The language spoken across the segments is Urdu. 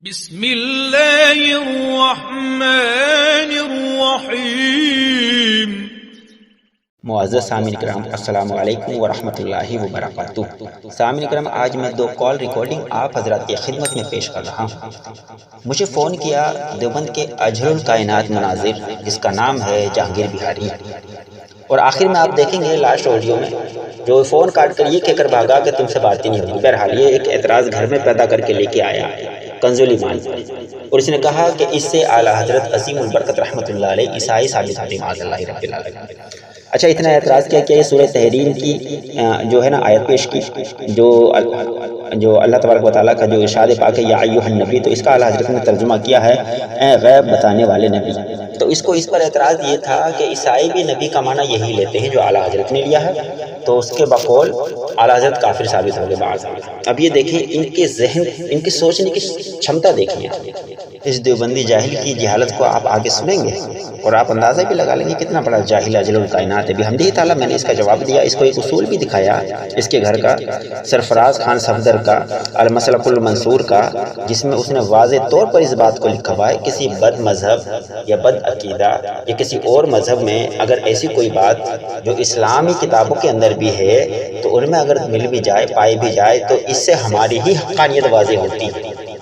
بسم اللہ الرحمن الرحیم۔ معزز سامعین کرام، السلام علیکم ورحمۃ اللہ وبرکاتہ۔ سامعین کرام، آج میں 2 کال ریکارڈنگ آپ حضرات کی خدمت میں پیش کر رہا ہوں۔ مجھے فون کیا دیوبند کے اجہر الکائنات مناظر، جس کا نام ہے جہانگیر بہاری، اور آخر میں آپ دیکھیں گے لاسٹ آڈیو میں جو فون کاٹ کر یہ کہہ کر بھاگا کہ تم سے بات ہی نہیں ہوگی۔ بہرحال یہ ایک اعتراض گھر میں پیدا کر کے لے کے آیا کنزول ایمان، اور اس نے کہا کہ اس سے اعلیٰ حضرت عظیم البرکت رحمۃ اللہ علیہ عیسائی ثابت ہوتے معاذ اللہ رب العالمین۔ اچھا، اتنا اعتراض کیا کہ یہ سورہ تحریم کی جو ہے نا آیت پیش کی، جو اللہ تبارک و تعالیٰ کا جو ارشاد پاک ہے یا ایھا النبی، تو اس کا اعلیٰ حضرت نے ترجمہ کیا ہے اے غیب بتانے والے نبی۔ تو اس پر اعتراض یہ تھا کہ عیسائی بھی نبی کا معنی یہی لیتے ہیں جو اعلیٰ حضرت نے لیا ہے، تو اس کے بقول اعلیٰ حضرت کافر ثابت ہو گئے بعض۔ اب یہ دیکھیں ان کے ذہن، ان کی سوچنے کی چھمتا دیکھیے۔ اس دیوبندی جاہل کی جہالت کو آپ آگے سنیں گے اور آپ اندازہ بھی لگا لیں گے کتنا بڑا جاہل اجل الکائنات ہے۔ بحمدہ تعالیٰ میں نے اس کا جواب دیا، اس کو ایک اصول بھی دکھایا اس کے گھر کا، سرفراز خان صفدر کا المسلک المنصور کا، جس میں اس نے واضح طور پر اس بات کو لکھا ہوا ہے کسی بد مذہب یا بد عقیدہ یا کسی اور مذہب میں اگر ایسی کوئی بات جو اسلامی کتابوں کے اندر بھی ہے تو ان میں اگر مل بھی جائے، پائی بھی جائے، تو اس سے ہماری ہی حقانیت واضح ہوتی ہے۔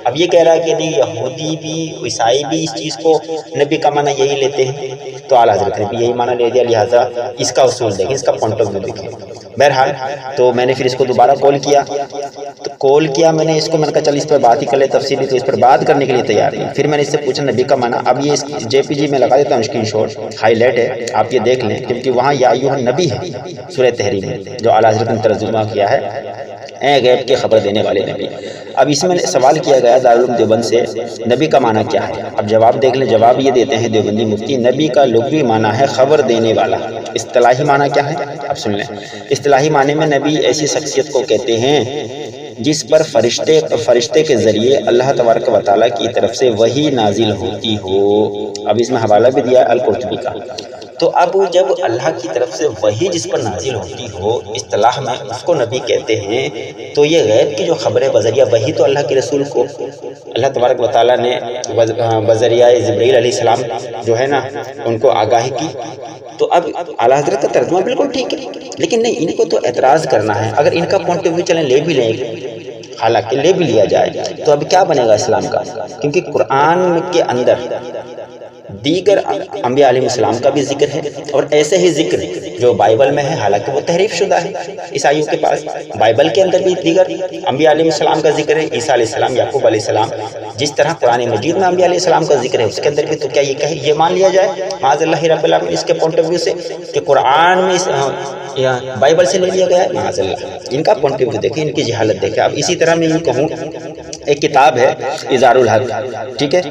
اب یہ کہہ رہا ہے کہ نہیں، یہودی بھی عیسائی بھی اس چیز کو نبی کا معنی یہی لیتے ہیں، تو اعلیٰ حضرت نے بھی یہی معنی لے دیا، لہٰذا اس کا اصول دیکھیں، اس کا پوائنٹ آف ویو دیکھیں۔ بہرحال تو میں نے پھر اس کو دوبارہ کال کیا، میں نے اس کو، میں نے کہا چل اس پر بات ہی کر لے تفصیلی، تو اس پر بات کرنے کے لیے تیار نہیں۔ پھر میں نے اس سے پوچھا نبی کا معنی، اب یہ JPG میں لگا دیتا ہوں، اسکرین شاٹ ہائی لائٹ ہے، آپ یہ دیکھ لیں، کیونکہ وہاں یا ایھا النبی ہے سورہ تحریم میں جو اعلیٰ حضرت نے ترجمہ کیا ہے اے غیب کے خبر دینے والے نبی۔ اب اس میں سوال کیا گیا دارالعلوم دیوبند سے نبی کا معنی کیا ہے، اب جواب دیکھ لیں۔ جواب یہ دیتے ہیں دیوبندی مفتی، نبی کا لغوی معنی ہے خبر دینے والا۔ اصطلاحی معنی کیا ہے، اب سن لیں۔ اصطلاحی معنی میں نبی ایسی شخصیت کو کہتے ہیں جس پر فرشتے کے ذریعے اللہ تبارک و تعالیٰ کی طرف سے وحی نازل ہوتی ہو۔ اب اس میں حوالہ بھی دیا القرطبی کا۔ تو اب جب اللہ کی طرف سے وحی جس پر نازل ہوتی ہو اصطلاح میں اس کو نبی کہتے ہیں، تو یہ غیب کی جو خبریں بذریعہ وحی تو اللہ کے رسول کو اللہ تبارک و تعالیٰ نے بذریعہ جبرائیل علیہ السلام جو ہے نا ان کو آگاہی کی۔ تو اب اعلیٰ حضرت کا ترجمہ بالکل ٹھیک ہے، لیکن نہیں، ان کو تو اعتراض کرنا ہے۔ اگر ان کا پوائنٹ آف ویو چلیں لے بھی لیں، حالانکہ لے بھی لیا جائے، تو اب کیا بنے گا اسلام کا؟ کیونکہ قرآن کے اندر دیگر انبیاء علیہ السلام کا بھی ذکر ہے، اور ایسے ہی ذکر جو بائبل میں ہے، حالانکہ وہ تحریف شدہ ہے عیسائیوں کے پاس، بائبل کے اندر بھی دیگر انبیاء علیہ السلام کا ذکر ہے، عیسیٰ علیہ السلام، یعقوب علیہ السلام، جس طرح قرآن مجید میں انبیاء علیہ السلام کا ذکر ہے اس کے اندر بھی، تو کیا یہ مان لیا جائے معاذ اللہ رب العالمین اس کے پوائنٹ آف ویو سے کہ قرآن میں بائبل سے لے لیا گیا ہے؟ معاذ اللہ۔ ان کا پوائنٹ آف ویو دیکھیں، ان کی جہالت دیکھیں۔ اب اسی طرح میں یہ کہوں، ایک کتاب ہے اظہار الحق، ٹھیک ہے،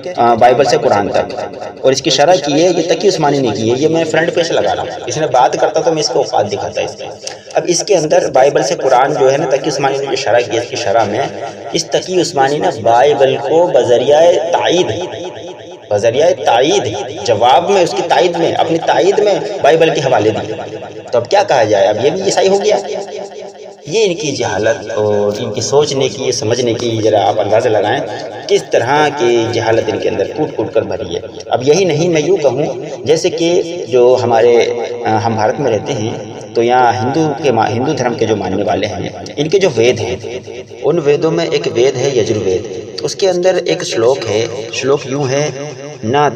بائبل سے قرآن تک، اور اس کی شرح کی ہے یہ تقی عثمانی نے کی ہے، یہ میں فرنٹ پیج لگا رہا ہوں، اس نے بات کرتا تو میں اس کو اوقات دکھاتا اس میں۔ اب اس کے اندر بائبل سے قرآن جو ہے نا تقی عثمانی نے جو شرح کی ہے، اس کی شرح میں اس تقی عثمانی نے بائبل کو بذریعہ تائید جواب میں، اس کی تائید میں، اپنی تائید میں بائبل کے حوالے دیے۔ تو اب کیا کہا جائے، اب یہ بھی عیسائی ہو گیا؟ یہ ان کی جہالت اور ان کی سوچنے کی، یہ سمجھنے کی، ذرا آپ اندازہ لگائیں کس طرح کی جہالت ان کے اندر کوٹ کوٹ کر بھری ہے۔ اب یہی نہیں، میں یوں کہوں جیسے کہ جو ہم بھارت میں رہتے ہیں، تو یہاں ہندو دھرم کے جو ماننے والے ہیں، ان کے جو وید ہیں، ان ویدوں میں ایک وید ہے یجروید، اس کے اندر ایک شلوک ہے، شلوک یوں ہے نہ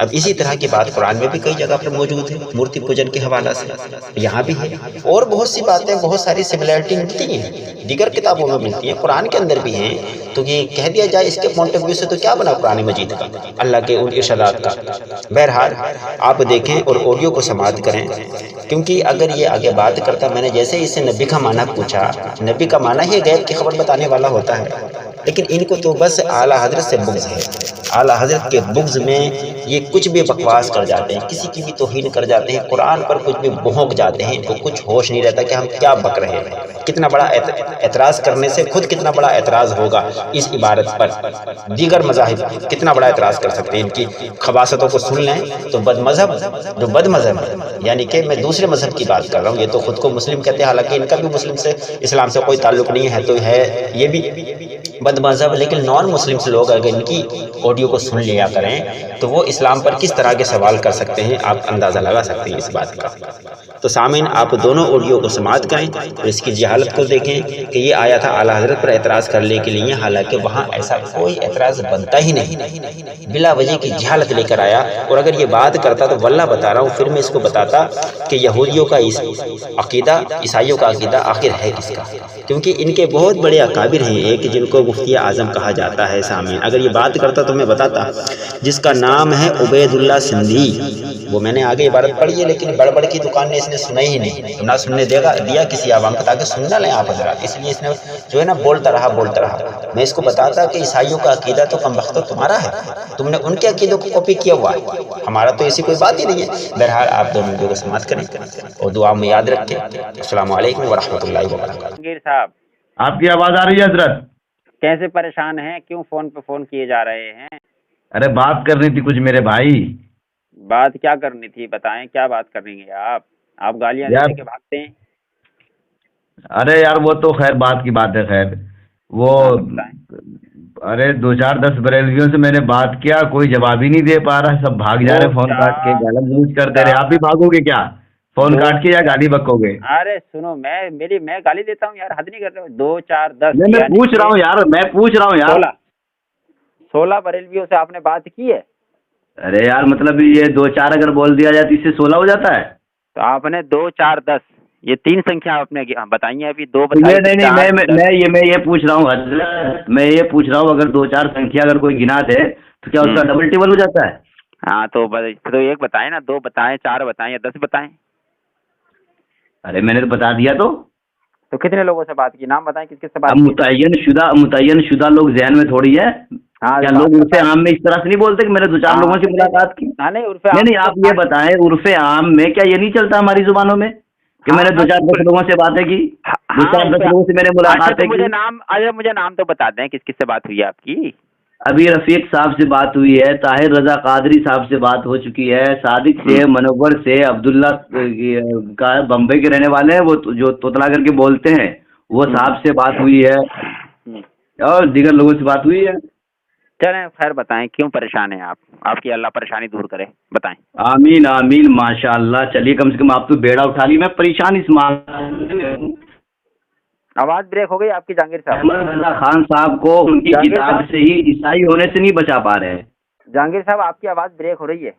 اب اسی طرح کی بات قرآن میں بھی کئی جگہ پر موجود ہے، مورتی پوجن کے حوالہ سے یہاں بھی ہے، اور بہت سی باتیں، بہت ساری سملیرٹی ملتی ہیں، دیگر کتابوں میں ملتی ہیں، قرآن کے اندر بھی ہیں۔ تو یہ کہہ دیا جائے اس کے پوائنٹ آف ویو سے تو کیا بنا قرآن مجید کا، اللہ کے ان ارشادات کا؟ بہرحال آپ دیکھیں اور آڈیو کو سماعت کریں، کیونکہ اگر یہ آگے بات کرتا، میں نے جیسے اس سے نبی کا معنی پوچھا، نبی کا معنی ہی غیب کی خبر بتانے والا ہوتا ہے، لیکن ان کو تو بس اعلیٰ حضرت سے بغض ہے، اعلیٰ حضرت کے بغض میں یہ کچھ بھی بکواس کر جاتے ہیں، کسی کی بھی توہین کر جاتے ہیں، قرآن پر کچھ بھی بھونک جاتے ہیں، ان کو کچھ ہوش نہیں رہتا کہ ہم کیا بک رہے ہیں۔ کتنا بڑا اعتراض کرنے سے خود کتنا بڑا اعتراض ہوگا اس عبارت پر، دیگر مذاہب کتنا بڑا اعتراض کر سکتے ہیں۔ ان کی خباثتوں کو سن لیں تو بد مذہب جو بد مذہب ہے، یعنی کہ میں دوسرے مذہب کی بات کر رہا ہوں، یہ تو خود کو مسلم کہتے ہیں، حالانکہ ان کا بھی مسلم سے اسلام سے کوئی تعلق نہیں ہے، تو ہے یہ بھی بد مذہب، لیکن نان مسلم لوگ اگر ان کی آڈیو کو سن لیا کریں تو وہ اسلام پر کس طرح کے سوال کر سکتے ہیں، آپ اندازہ لگا سکتے ہیں اس بات کا۔ تو سامعین، آپ دونوں آڈیو کو سماعت کریں اور اس کی جہالت کو دیکھیں کہ یہ آیا تھا اعلیٰ حضرت پر اعتراض کرنے کے لیے، حالانکہ وہاں ایسا کوئی اعتراض بنتا ہی نہیں، بلا وجہ کی جہالت لے کر آیا۔ اور اگر یہ بات کرتا تو واللہ بتا رہا ہوں پھر میں اس کو بتاتا کہ یہودیوں کا عقیدہ، عیسائیوں کا عقیدہ آخر ہے کس کا، کیونکہ ان کے بہت بڑے اکابر ہیں ایک جن کو مفتی اعظم کہا جاتا ہے۔ سامعین، اگر یہ بات کرتا تو میں بتاتا، جس کا نام ہے عبید اللہ سندھی، وہ میں نے آگے عبارت پڑھی ہے لیکن بڑبڑ کی دکان نے اس نے سنا ہی نہیں، نہ سننے دیا کسی عوام کو، تاکہ سن نہ لیں آپ حضرات، اس لیے اس نے جو ہے نا بولتا رہا۔ میں اس کو بتاتا کہ عیسائیوں کا عقیدہ تو کم بختو تمہارا ہے، تم نے ان کے عقیدوں کو کاپی کیا ہوا ہے، ہمارا تو ایسی کوئی بات ہی نہیں ہے۔ بہرحال آپ دونوں ویڈیو کو سماعت کریں اور دعا میں یاد رکھیں۔ السلام علیکم ورحمۃ اللہ وبرکاتہ۔ جہانگیر صاحب، آپ کی آواز آ رہی ہے حضرت؟ کیسے پریشان ہیں؟ کیوں فون پہ فون کیے جا رہے ہیں؟ ارے بات کرنی تھی کچھ میرے بھائی۔ بات کیا کرنی تھی بتائیں، کیا بات کریں گے آپ گالیاں دے کے بھاگتے ہیں۔ ارے یار وہ تو خیر بات کی بات ہے، خیر وہ ارے 2-4-10 بریلویوں سے میں نے بات کیا، کوئی جواب ہی نہیں دے پا رہا، سب بھاگ جا رہے فون کاٹ کے، گالی گلوچ کرتے رہے۔ آپ بھی بھاگو گے کیا فون کاٹ کے، یا گالی بکو گے؟ ارے سنو، میں گالی دیتا ہوں یار، حد نہیں کر رہے ہو؟ 2-4-10 میں پوچھ رہا ہوں یار، میں پوچھ رہا ہوں یار۔ 16 بریلویوں سے آپ نے بات کی ہے؟ ارے یار مطلب یہ 2-4 اگر بول دیا جائے تو اس سے 16 ہو جاتا ہے؟ تو آپ نے 2-4-10 یہ 3 سنکھیا آپ نے بتائی ہیں، ابھی 2 نہیں، میں یہ پوچھ رہا ہوں، میں یہ پوچھ رہا ہوں اگر 2-4 سنکھیا اگر کوئی گنا دے تو کیا اس کا ڈبل ٹیبل ہو جاتا ہے؟ ہاں تو ایک بتائیں نا، 2 بتائیں، 4 بتائیں یا 10 بتائیں۔ ارے میں نے تو بتا دیا۔ تو کتنے لوگوں سے بات کی؟ نام بتائیں کس کس سے بات کی؟ متعین شدہ لوگ ذہن میں تھوڑی ہے کیا؟ لوگ عرف عام میں اس طرح سے نہیں بولتے کہ میں نے 2-4 لوگوں سے ملاقات کی؟ نہیں، آپ یہ بتائیں عرف عام میں کیا یہ نہیں چلتا ہماری زبانوں میں کہ میں نے 2-4-10 لوگوں سے باتیں کی، 2-4-10 لوگوں سے میں نے ملاقاتیں کی؟ مجھے نام تو بتا دیں کس کس سے بات ہوئی ہے آپ کی؟ ابھی رفیق صاحب سے بات ہوئی ہے، طاہر رضا قادری صاحب سے بات ہو چکی ہے، صادق سے، منور سے، عبداللہ کا بمبئی کے رہنے والے ہیں وہ جو توتلا کر کے بولتے ہیں، وہ صاحب سے بات ہوئی ہے، اور دیگر لوگوں سے بات ہوئی ہے۔ چلیں خیر، بتائیں کیوں پریشان ہیں آپ کی اللہ پریشانی دور کرے، بتائیں۔ آمین آمین، ماشاء اللہ۔ چلیے کم سے کم آپ تو بیڑا اٹھا لی، میں پریشان اس معاملے میں۔ آواز بریک ہو گئی آپ کی جہانگیر صاحب۔ احمد رضا خان صاحب کو ان کی کتاب سے ہی عیسائی ہونے سے نہیں بچا پا رہے ہیں۔ جہانگیر صاحب آپ کی آواز بریک ہو رہی ہے۔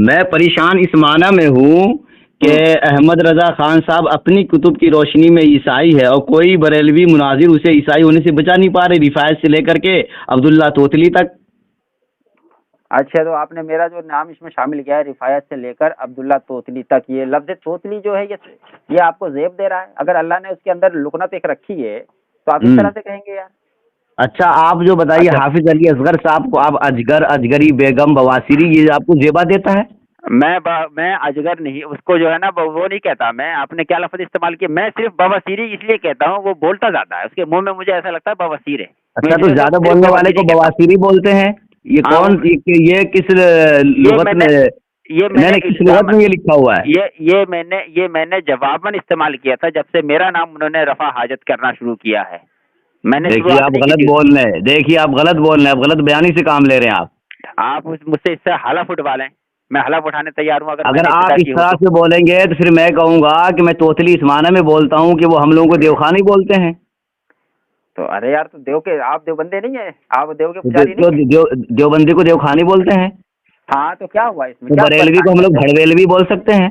میں پریشان اس معنی میں ہوں کہ احمد رضا خان صاحب اپنی کتب کی روشنی میں عیسائی ہے اور کوئی بریلوی مناظر اسے عیسائی ہونے سے بچا نہیں پا رہے، رفایت سے لے کر کے عبداللہ توتلی تک۔ اچھا، تو آپ نے میرا جو نام اس میں شامل کیا ہے، رفایت سے لے کر عبداللہ توتلی تک، یہ لفظ توتلی جو ہے یہ آپ کو زیب دے رہا ہے؟ اگر اللہ نے اس کے اندر لکنت ایک رکھی ہے تو آپ اس طرح سے کہیں گے یار؟ اچھا آپ جو بتائیے، حافظ علی اصغر صاحب کو آپ اجگری، بیگم، بواسیری، یہ آپ کو زیبا دیتا ہے؟ میں اجگر نہیں، اس کو جو ہے نا وہ نہیں کہتا میں۔ آپ نے کیا لفظ استعمال کیا؟ میں صرف بواسیری اس لیے کہتا ہوں، وہ بولتا زیادہ ہے، اس کے منہ میں مجھے ایسا لگتا ہے بواسیر ہے۔ اچھا، تو زیادہ بولنے والے کو بواسیری بولتے ہیں؟ یہ کون، یہ کس لغت میں، کس لغت میں یہ لکھا ہوا ہے؟ یہ میں نے جواباً استعمال کیا تھا جب سے میرا نام انہوں نے رفع حاجت کرنا شروع کیا ہے۔ میں نے دیکھیے آپ غلط بول رہے ہیں، دیکھیے آپ غلط بول رہے ہیں، آپ غلط بیانی سے کام لے رہے ہیں۔ آپ مجھ سے اس سے حلف اٹھوا لیں، میں حلف اٹھانے تیار ہوں۔ اگر آپ اس طرح سے بولیں گے تو پھر میں کہوں گا کہ میں توتلی اس معنی میں بولتا ہوں کہ وہ ہم لوگوں کو دیوخانی بولتے ہیں۔ تو ارے یار، تو دیو کے آپ دیوبندے نہیں ہیں؟ آپ دیو کے پجاری نہیں ہیں؟ دیوبندی کو دیوخانی بولتے ہیں؟ ہاں، تو کیا ہوا اس میں؟ بریلوی کو ہم لوگ بھڑویلوی بول سکتے ہیں؟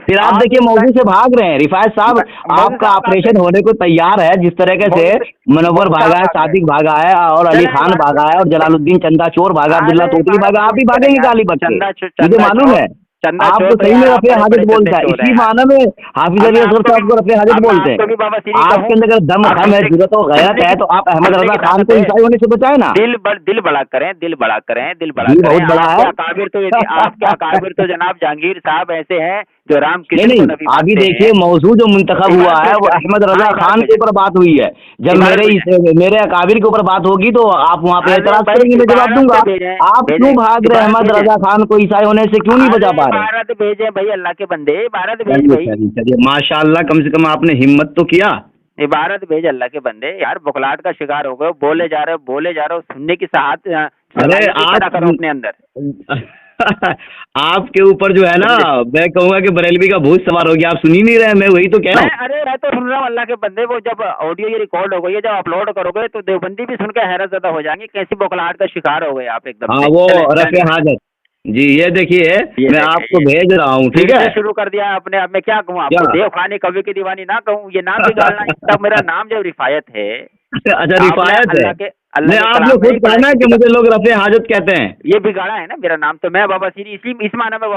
پھر آپ دیکھیے موضوع سے بھاگ رہے ہیں۔ رفایت صاحب آپ کا آپریشن ہونے کو تیار ہے، جس طریقے سے منور بھاگا ہے، صادق بھاگا ہے، اور علی خان بھاگا ہے، اور جلال الدین چندا چور بھاگا، عبداللہ توتلی بھاگا، آپ بھی بھاگیں گے گالی بک کے، مجھے معلوم ہے۔ آپ تو صحیح میں رفع حاجت بولتا ہے، اسی معنی میں حافظ علی اصغر صاحب کو رفع حاجت بولتے ہیں۔ آپ کے اندر اگر دم خم ہے، جرأت و غیرت ہے تو آپ احمد رضا خان کو عیسائی ہونے سے بچائیں نا۔ دل بڑا کریں، دل بڑا کریں، دل بڑا جی کریں۔ بہت بڑا ہے۔ آپ کے اکابر تو جناب جہانگیر صاحب ایسے ہیں جو رام کرشن کو نہیں نبی ابھی مانتے دیکھیے ہیں۔ موضوع جو منتخب ہوا ہے وہ احمد رضا خان کے اوپر بات ہوئی ہے، جب میرے اکابر کے اوپر بات ہوگی تو آپ وہاں پہ اعتراض کریں گے، میں جواب دوں گا۔ آپ کیوں بھاگ رہے احمد رضا خان کو عیسائی ہونے سے کیوں نہیں بچا پا رہے؟ بھارت بھیجے بھائی، اللہ کے بندے، بھارت بھیج بھائی، چلیے ماشاء اللہ، کم سے کم آپ نے ہمت تو کیا۔ عبارت بھیج اللہ کے بندے، یار بخلاہٹ کا شکار ہو گئے، بولے جا رہے ہو، سننے کی ساعت ارے پیدا کرو اپنے اندر۔ آپ کے اوپر جو ہے نا، میں کہوں گا کہ بریلوی کا بھوت سوار ہو گیا، آپ سن ہی نہیں رہے، میں وہی تو کہہ رہا ہوں۔ ارے میں تو سن رہا ہوں اللہ کے بندے، وہ جب آڈیو یہ ریکارڈ ہو گئی ہے، جب اپلوڈ کرو گے تو دیوبندی بھی سن کے حیرت زدہ ہو جائیں گے، کیسی بخلاہٹ کا شکار ہو گئے آپ ایک دم۔ ہاں وہ رفع حاجت، جی یہ دیکھیے میں آپ کو بھیج رہا ہوں، ٹھیک ہے۔ شروع کر دیا اپنے، اب میں کیا کہوں آپ کو، دیو خانی کبھی کی دیوانی نہ کہوں، یہ نام بگاڑنا، تب میرا نام جو رفایت ہے۔ اچھا رفایت ہے، اللہ آپ نے خود کہا نا کہ مجھے لوگ رفع حاجت کہتے ہیں، یہ بگاڑا ہے نا میرا نام، تو میں بابا سیری اس معنی میں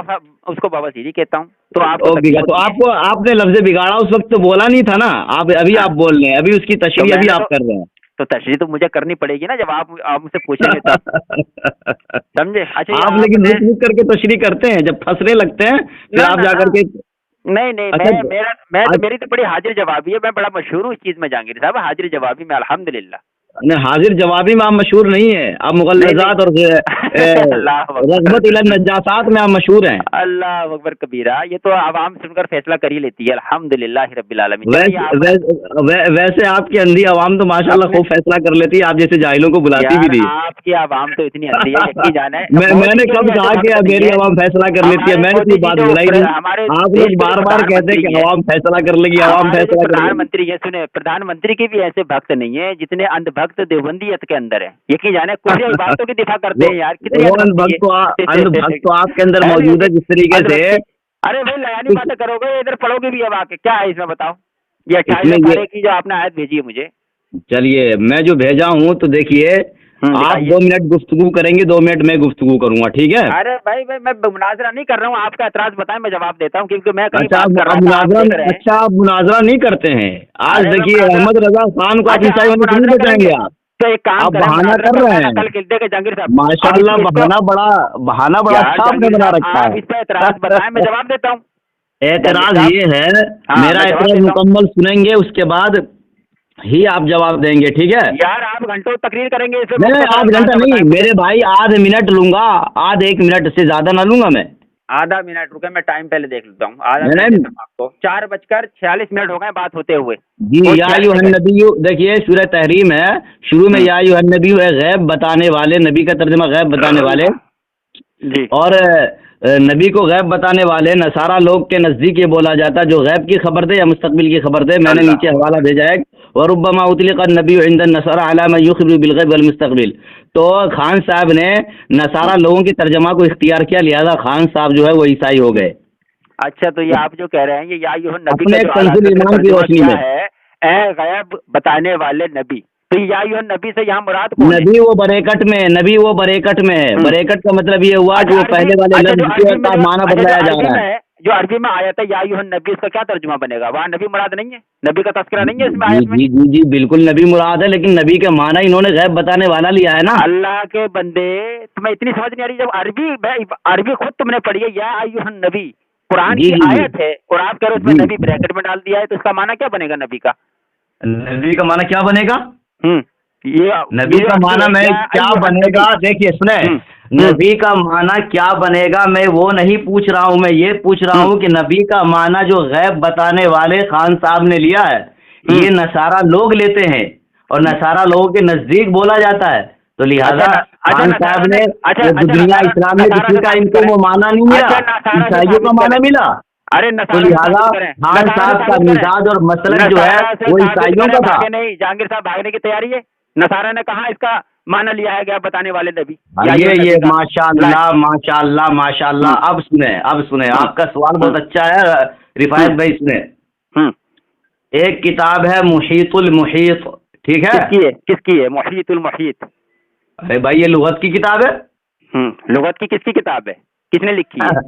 اس کو بابا سیری کہتا ہوں۔ تو آپ نے لفظ بگاڑا اس وقت تو بولا نہیں تھا نا، ابھی آپ بول رہے ہیں، ابھی اس کی تشریح ابھی آپ کر رہے ہیں، تو تشریح تو مجھے کرنی پڑے گی نا جب آپ مجھ سے پوچھیں گے تب، سمجھے؟ اچھا آپ لیکن رک رک کر کے تشریح کرتے ہیں، جب پھنسنے لگتے ہیں پھر آپ جا کر کے نہیں، میری تو بڑی حاضر جوابی ہے، میں بڑا مشہور ہوں اس چیز میں جہانگیر صاحب، حاضر جوابی میں الحمدللہ۔ نہیں حاضر جوابی میں آپ مشہور نہیں ہیں، آپ مغلظات اور رغبت الی النجاسات میں آپ مشہور ہیں۔ اللہ اکبر کبیرہ، یہ تو عوام سن کر فیصلہ کر ہی لیتی ہے، الحمدللہ رب العالمین۔ ویسے آپ کی اندھی عوام تو ماشاءاللہ خوب فیصلہ کر لیتی ہے، آپ جیسے جاہلوں کو بلاتی بھی نہیں۔ آپ کی عوام تو اتنی اندھی ہے، یقین جانے میں نے کب کہا کہ میری عوام فیصلہ کر لیتی ہے؟ میں نے کوئی بات بلائی نہیں، آپ لوگ بار بار کہتے ہیں کہ عوام فیصلہ کر لے گی، عوام فیصلہ کر لے گی۔ یہ سنیں، پردھان منتری کے بھی ایسے بھکت نہیں ہیں جتنے اندھ بھکت دیوبندیت کے اندر ہیں، یقین جانے کچھ باتوں کی دفاع کرتے ہیں یار، کتنی اندھ بھکت تو آپ کے اندر موجود ہے جس طریقے سے۔ ارے بھائی لیانی باتیں کرو گے، ادھر پڑھو گے بھی اب آ کے، کیا ہے اس میں بتاؤ؟ یہ 28 پارے کی جو آپ نے آیت بھیجی ہے مجھے، چلیے میں جو بھیجا ہوں تو دیکھیے، آپ 2 منٹ گفتگو کریں گے، 2 منٹ میں گفتگو کروں گا، ٹھیک ہے؟ ارے بھائی میں مناظرہ نہیں کر رہا ہوں، آپ کا اعتراض بتائیں میں جواب دیتا ہوں، کیونکہ میں اچھا آپ مناظرہ نہیں کرتے ہیں؟ آج دیکھیے احمد رضا خان کو آپ عیسائی ہونے سے نہیں بچائیں گے، آپ بہانہ کر رہے ہیں۔ ماشاء اللہ بہانہ بڑا اچھا آپ نے بنا رکھا ہے۔ اس پہ اعتراض بتائیں میں جواب دیتا ہوں۔ اعتراض یہ ہے، میرا اعتراض مکمل سنیں گے اس کے بعد ہی آپ جواب دیں گے، ٹھیک ہے؟ یار آپ گھنٹوں تقریر کریں گے، نہیں 8 گھنٹہ نہیں میرے بھائی، آدھ منٹ لوں گا، آدھ 1 منٹ سے زیادہ نہ لوں گا میں۔ آدھا منٹ رکے، میں ٹائم پہلے دیکھ لیتا ہوں، آدھا منٹ آپ کو 4:46 ہو گئے بات ہوتے ہوئے۔ جی یا ایھا النبی، دیکھیے سورہ تحریم ہے، شروع میں یا ایھا النبی ہے غیب بتانے والے، نبی کا ترجمہ غیب بتانے والے جی، اور نبی کو غیب بتانے والے نصارہ لوگ کے نزدیک یہ بولا جاتا ہے جو غیب کی خبر دے یا مستقبل کی خبر دے۔ میں نے نیچے حوالہ بھیجا ہے، وربما اطلق النبی عند النصارى على من يخبر بالغیب والمستقبل۔ تو خان صاحب نے نصارہ لوگوں کی ترجمہ کو اختیار کیا، لہذا خان صاحب جو ہے وہ عیسائی ہو گئے۔ اچھا تو یہ آپ جو کہہ رہے ہیں، یہ یا ایھا النبی اپنے ایک تنزیل ایمان کی روشنی میں ہے، اے غیب بتانے والے نبی، تو یا ایھا النبی سے یہاں مراد کون ہے؟ نبی وہ بریکٹ میں، نبی وہ بریکٹ میں ہے۔ بریکٹ کا مطلب یہ ہوا کہ وہ پہلے والے لفظ کا معنی بدلایا جا رہا ہے۔ جو عربی میں آیت ہے یا ایھا النبی، اس کا کیا ترجمہ بنے گا؟ وہاں نبی مراد نہیں ہے، نبی کا تذکرہ نہیں ہے اس میں آیت میں؟ جی بالکل نبی مراد ہے، لیکن نبی کا معنی انہوں نے غیب بتانے والا لیا ہے نا۔ اللہ کے بندے تمہیں اتنی سمجھ نہیں آ رہی، جب عربی خود تم نے پڑھی ہے، یا ایھا النبی قرآن کی آیت ہے اور آپ کہہ رہے ہو اس میں نبی بریکٹ میں ڈال دیا ہے، تو اس کا معنی کیا بنے گا؟ نبی کا معنی کیا بنے گا؟ نبی کا معنی میں کیا بنے گا؟ دیکھیے سنیں، نبی کا معنی کیا بنے گا میں وہ نہیں پوچھ رہا ہوں، میں یہ پوچھ رہا ہوں کہ نبی کا معنی جو غیب بتانے والے خان صاحب نے لیا ہے، یہ نصارہ لوگ لیتے ہیں اور نصارہ لوگوں کے نزدیک بولا جاتا ہے، تو لہذا خان صاحب نے دنیا اسلام میں کسی کا ان کو وہ مانا نہیں ملا، عیسائیوں کا مانا ملا۔ ارے تو لہٰذا خان صاحب کا مزاج اور مسلک جو ہے وہ عیسائیوں کا تھا۔ نہیں جہانگیر صاحب بھاگنے کی تیاری ہے، نصارہ نے کہا اس کا معنی لیا ہے گیا بتانے والے نبی۔ یہ ماشاء اللہ ماشاء اللہ ماشاء اللہ۔ اب سنیں آپ کا سوال بہت اچھا ہے رفایت بھائی، سنیں، ایک کتاب ہے محیط المحیط، ٹھیک ہے؟ کس کی ہے محیط المحیط؟ ارے بھائی یہ لغت کی کتاب ہے۔ لغت کی کس کی کتاب ہے؟ کس نے لکھی ہے؟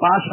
5